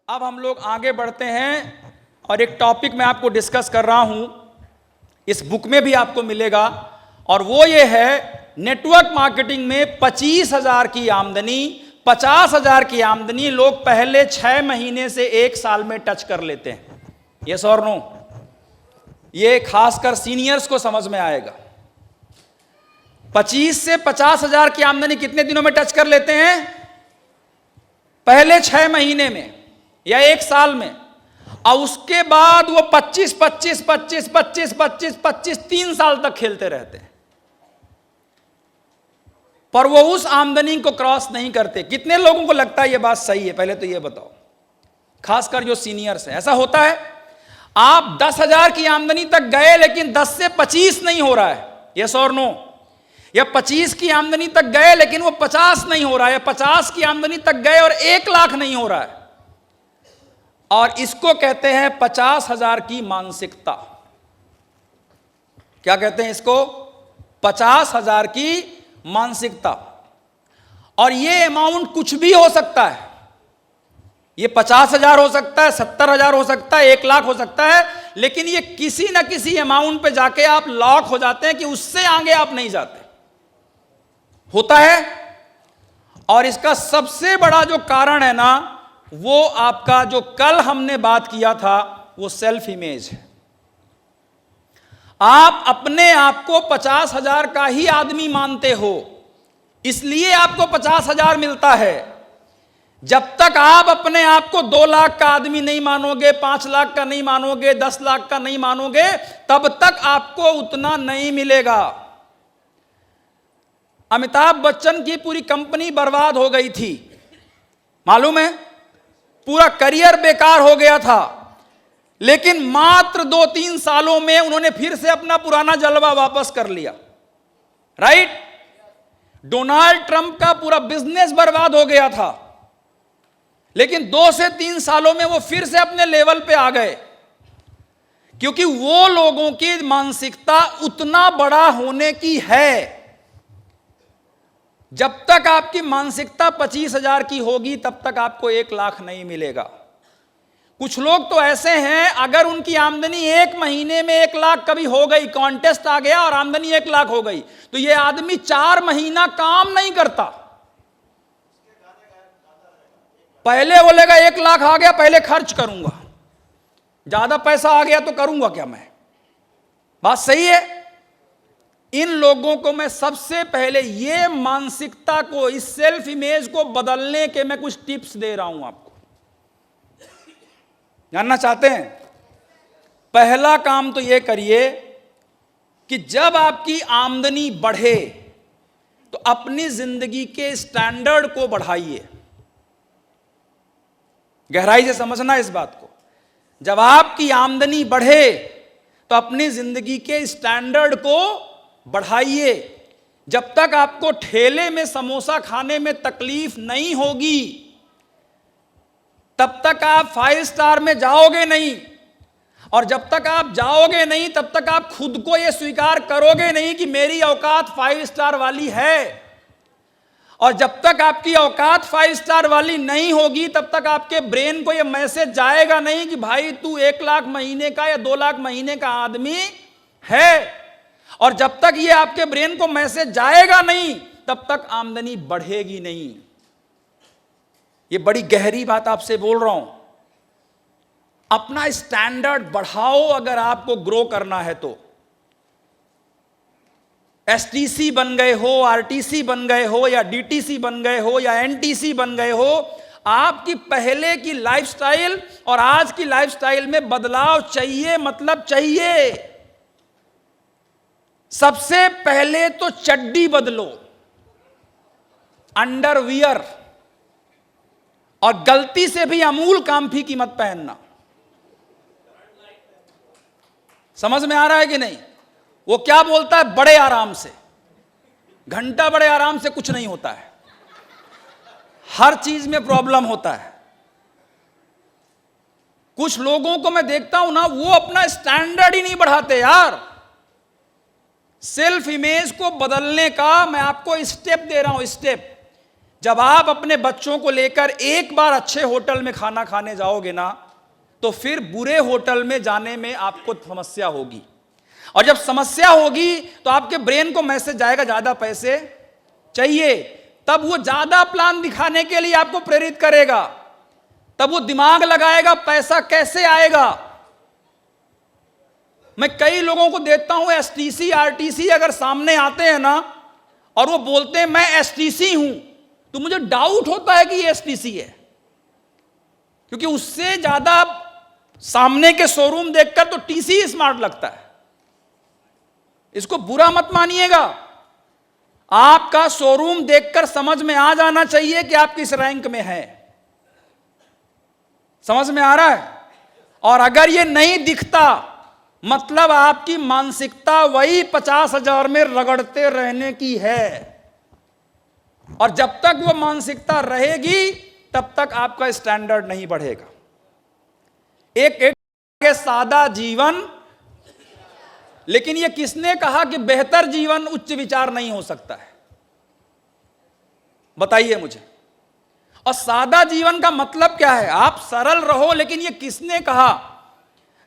अब हम लोग आगे बढ़ते हैं और एक टॉपिक मैं आपको डिस्कस कर रहा हूं, इस बुक में भी आपको मिलेगा, और वो ये है नेटवर्क मार्केटिंग में 25,000 की आमदनी, 50,000 की आमदनी लोग पहले 6 महीने से 1 साल में टच कर लेते हैं। यस और नो? ये खासकर सीनियर्स को समझ में आएगा। 25 से 50,000 की आमदनी कितने दिनों में टच कर लेते हैं? पहले 6 महीने में या 1 साल में, और उसके बाद वो 25 25 25 25 25 25 3 साल तक खेलते रहते हैं, पर वो उस आमदनी को क्रॉस नहीं करते। कितने लोगों को लगता है ये बात सही है? पहले तो ये बताओ, खासकर जो सीनियर्स हैं। ऐसा होता है आप 10,000 की आमदनी तक गए लेकिन 10 से 25 नहीं हो रहा है, यस और नो? या 25 की आमदनी तक गए लेकिन वो 50 नहीं हो रहा है, या 50 की आमदनी तक गए और 1 लाख नहीं हो रहा है, और इसको कहते हैं 50,000 की मानसिकता। क्या कहते हैं इसको? 50,000 की मानसिकता। और ये अमाउंट कुछ भी हो सकता है, ये 50,000 हो सकता है, 70,000 हो सकता है, 1 लाख हो सकता है, लेकिन ये किसी ना किसी अमाउंट पे जाके आप लॉक हो जाते हैं कि उससे आगे आप नहीं जाते। होता है। और इसका सबसे बड़ा जो कारण है ना, वो आपका जो कल हमने बात किया था, वो सेल्फ इमेज है। आप अपने आप को 50,000 का ही आदमी मानते हो, इसलिए आपको 50,000 मिलता है। जब तक आप अपने आप को 2 लाख का आदमी नहीं मानोगे, 5 लाख का नहीं मानोगे, 10 लाख का नहीं मानोगे, तब तक आपको उतना नहीं मिलेगा। अमिताभ बच्चन की पूरी कंपनी बर्बाद हो गई थी, मालूम है? पूरा करियर बेकार हो गया था, लेकिन मात्र 2-3 सालों में उन्होंने फिर से अपना पुराना जलवा वापस कर लिया। राइट? डोनाल्ड ट्रंप का पूरा बिजनेस बर्बाद हो गया था, लेकिन 2 से 3 सालों में वो फिर से अपने लेवल पे आ गए, क्योंकि वो लोगों की मानसिकता उतना बड़ा होने की है। जब तक आपकी मानसिकता 25,000 की होगी, तब तक आपको 1 लाख नहीं मिलेगा। कुछ लोग तो ऐसे हैं, अगर उनकी आमदनी 1 महीने में 1 लाख कभी हो गई, कॉन्टेस्ट आ गया और आमदनी 1 लाख हो गई, तो यह आदमी 4 महीना काम नहीं करता। पहले बोलेगा 1 लाख आ गया, पहले खर्च करूंगा, ज्यादा पैसा आ गया तो करूंगा क्या मैं? बात सही है। इन लोगों को मैं सबसे पहले ये मानसिकता को, इस सेल्फ इमेज को बदलने के मैं कुछ टिप्स दे रहा हूं आपको। जानना चाहते हैं? पहला काम तो ये करिए कि जब आपकी आमदनी बढ़े तो अपनी जिंदगी के स्टैंडर्ड को बढ़ाइए। गहराई से समझना इस बात को। जब आपकी आमदनी बढ़े तो अपनी जिंदगी के स्टैंडर्ड को बढ़ाइए। जब तक आपको ठेले में समोसा खाने में तकलीफ नहीं होगी, तब तक आप 5 स्टार में जाओगे नहीं, और जब तक आप जाओगे नहीं, तब तक आप खुद को यह स्वीकार करोगे नहीं कि मेरी औकात 5 स्टार वाली है। और जब तक आपकी औकात 5 स्टार वाली नहीं होगी, तब तक आपके ब्रेन को यह मैसेज जाएगा नहीं कि भाई तू 1 लाख महीने का या 2 लाख महीने का आदमी है। और जब तक ये आपके ब्रेन को मैसेज जाएगा नहीं, तब तक आमदनी बढ़ेगी नहीं। ये बड़ी गहरी बात आपसे बोल रहा हूं। अपना स्टैंडर्ड बढ़ाओ अगर आपको ग्रो करना है तो। एसटीसी बन गए हो, आरटीसी बन गए हो, या डीटीसी बन गए हो, या एनटीसी बन गए हो, आपकी पहले की लाइफस्टाइल और आज की लाइफस्टाइल में बदलाव चाहिए, मतलब चाहिए। सबसे पहले तो चड्डी बदलो, अंडरवियर, और गलती से भी अमूल काम्फी की मत पहनना। समझ में आ रहा है कि नहीं? वो क्या बोलता है, बड़े आराम से। घंटा बड़े आराम से कुछ नहीं होता है, हर चीज में प्रॉब्लम होता है। कुछ लोगों को मैं देखता हूं ना, वो अपना स्टैंडर्ड ही नहीं बढ़ाते यार। सेल्फ इमेज को बदलने का मैं आपको स्टेप दे रहा हूं, स्टेप। जब आप अपने बच्चों को लेकर एक बार अच्छे होटल में खाना खाने जाओगे ना, तो फिर बुरे होटल में जाने में आपको समस्या होगी। और जब समस्या होगी तो आपके ब्रेन को मैसेज जाएगा ज्यादा पैसे चाहिए, तब वो ज्यादा प्लान दिखाने के लिए आपको प्रेरित करेगा, तब वो दिमाग लगाएगा पैसा कैसे आएगा। मैं कई लोगों को देखता हूं, एसटीसी आरटीसी अगर सामने आते हैं ना और वो बोलते हैं मैं एसटीसी हूं, तो मुझे डाउट होता है कि ये एसटीसी है, क्योंकि उससे ज्यादा सामने के शोरूम देखकर तो टीसी स्मार्ट लगता है। इसको बुरा मत मानिएगा, आपका शोरूम देखकर समझ में आ जाना चाहिए कि आप किस रैंक में हैं। समझ में आ रहा है? और अगर ये नहीं दिखता, मतलब आपकी मानसिकता वही 50,000 में रगड़ते रहने की है। और जब तक वो मानसिकता रहेगी तब तक आपका स्टैंडर्ड नहीं बढ़ेगा। एक सादा जीवन, लेकिन ये किसने कहा कि बेहतर जीवन उच्च विचार नहीं हो सकता है? बताइए मुझे। और सादा जीवन का मतलब क्या है? आप सरल रहो, लेकिन ये किसने कहा?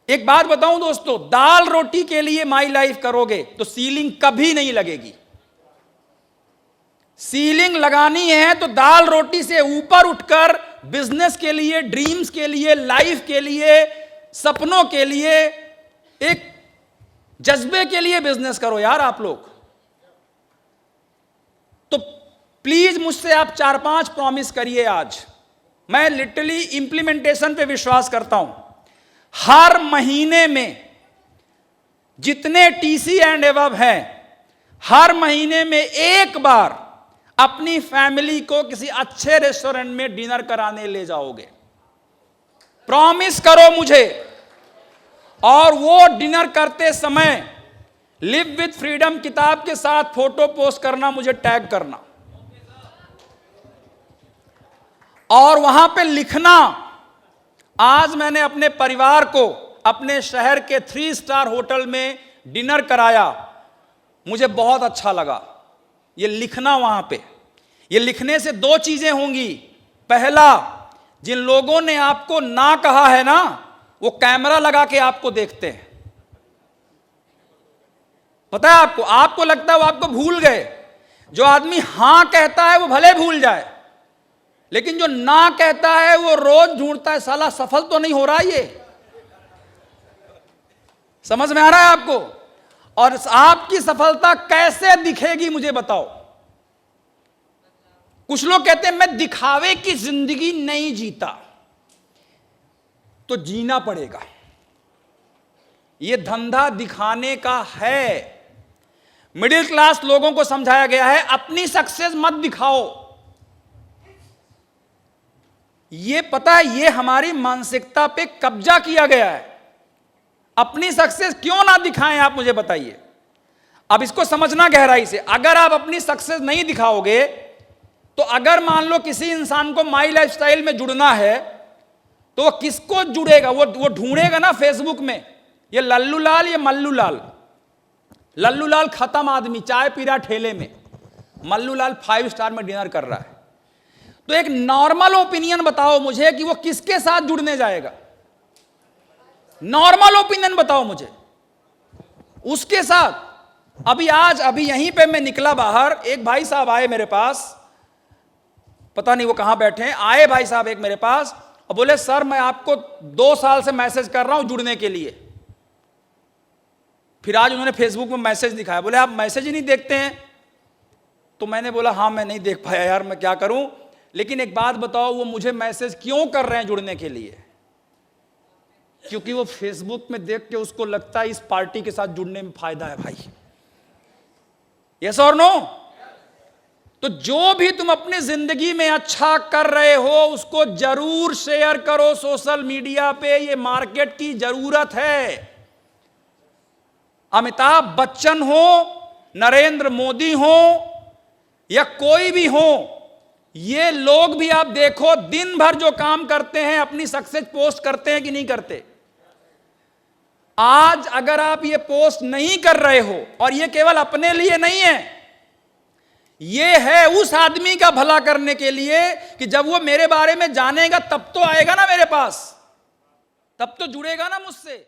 एक बात बताऊं दोस्तों, दाल रोटी के लिए माई लाइफ करोगे तो सीलिंग कभी नहीं लगेगी। सीलिंग लगानी है तो दाल रोटी से ऊपर उठकर बिजनेस के लिए, ड्रीम्स के लिए, लाइफ के लिए, सपनों के लिए, एक जज्बे के लिए बिजनेस करो यार आप लोग। तो प्लीज मुझसे आप 4-5 प्रॉमिस करिए आज। मैं लिटरली इंप्लीमेंटेशन पे विश्वास करता हूं। हर महीने में जितने टीसी एंड एबव हैं, हर महीने में एक बार अपनी फैमिली को किसी अच्छे रेस्टोरेंट में डिनर कराने ले जाओगे। प्रॉमिस करो मुझे। और वो डिनर करते समय लिव विद फ्रीडम किताब के साथ फोटो पोस्ट करना, मुझे टैग करना, और वहां पे लिखना, आज मैंने अपने परिवार को अपने शहर के 3 स्टार होटल में डिनर कराया, मुझे बहुत अच्छा लगा। ये लिखना वहां पे। ये लिखने से 2 चीजें होंगी। पहला, जिन लोगों ने आपको ना कहा है ना, वो कैमरा लगा के आपको देखते हैं। पता है आपको? आपको लगता है वो आपको भूल गए। जो आदमी हां कहता है वो भले भूल जाए, लेकिन जो ना कहता है वो रोज ढूंढता है, साला सफल तो नहीं हो रहा ये। समझ में आ रहा है आपको? और आपकी सफलता कैसे दिखेगी मुझे बताओ। कुछ लोग कहते हैं मैं दिखावे की जिंदगी नहीं जीता, तो जीना पड़ेगा। यह धंधा दिखाने का है। मिडिल क्लास लोगों को समझाया गया है अपनी सक्सेस मत दिखाओ। यह पता है, यह हमारी मानसिकता पे कब्जा किया गया है। अपनी सक्सेस क्यों ना दिखाएं आप मुझे बताइए। अब इसको समझना गहराई से। अगर आप अपनी सक्सेस नहीं दिखाओगे, तो अगर मान लो किसी इंसान को माई लाइफस्टाइल में जुड़ना है, तो वो किसको जुड़ेगा? वो ढूंढेगा ना फेसबुक में, ये लल्लू लाल, ये मल्लू लाल। लल्लू लाल खत्म आदमी, चाय पी रहा ठेले में। मल्लू लाल 5 स्टार में डिनर कर रहा है। तो एक नॉर्मल ओपिनियन बताओ मुझे कि वो किसके साथ जुड़ने जाएगा। नॉर्मल ओपिनियन बताओ मुझे उसके साथ। अभी यहीं पे मैं निकला बाहर, एक भाई साहब आए मेरे पास, पता नहीं वो कहां बैठे हैं। आए भाई साहब एक मेरे पास और बोले सर मैं आपको 2 साल से मैसेज कर रहा हूं जुड़ने के लिए। फिर आज उन्होंने फेसबुक में मैसेज दिखाया, बोले आप मैसेज ही नहीं देखते हैं। तो मैंने बोला हाँ मैं नहीं देख पाया यार, मैं क्या करूं। लेकिन एक बात बताओ, वो मुझे मैसेज क्यों कर रहे हैं जुड़ने के लिए? क्योंकि वो फेसबुक में देख के उसको लगता है इस पार्टी के साथ जुड़ने में फायदा है भाई। यस और नो? तो जो भी तुम अपनी जिंदगी में अच्छा कर रहे हो उसको जरूर शेयर करो सोशल मीडिया पे। ये मार्केट की जरूरत है। अमिताभ बच्चन हो, नरेंद्र मोदी हो, या कोई भी हो, ये लोग भी आप देखो दिन भर जो काम करते हैं, अपनी सक्सेस पोस्ट करते हैं कि नहीं करते। आज अगर आप ये पोस्ट नहीं कर रहे हो, और ये केवल अपने लिए नहीं है, ये है उस आदमी का भला करने के लिए कि जब वो मेरे बारे में जानेगा तब तो आएगा ना मेरे पास, तब तो जुड़ेगा ना मुझसे।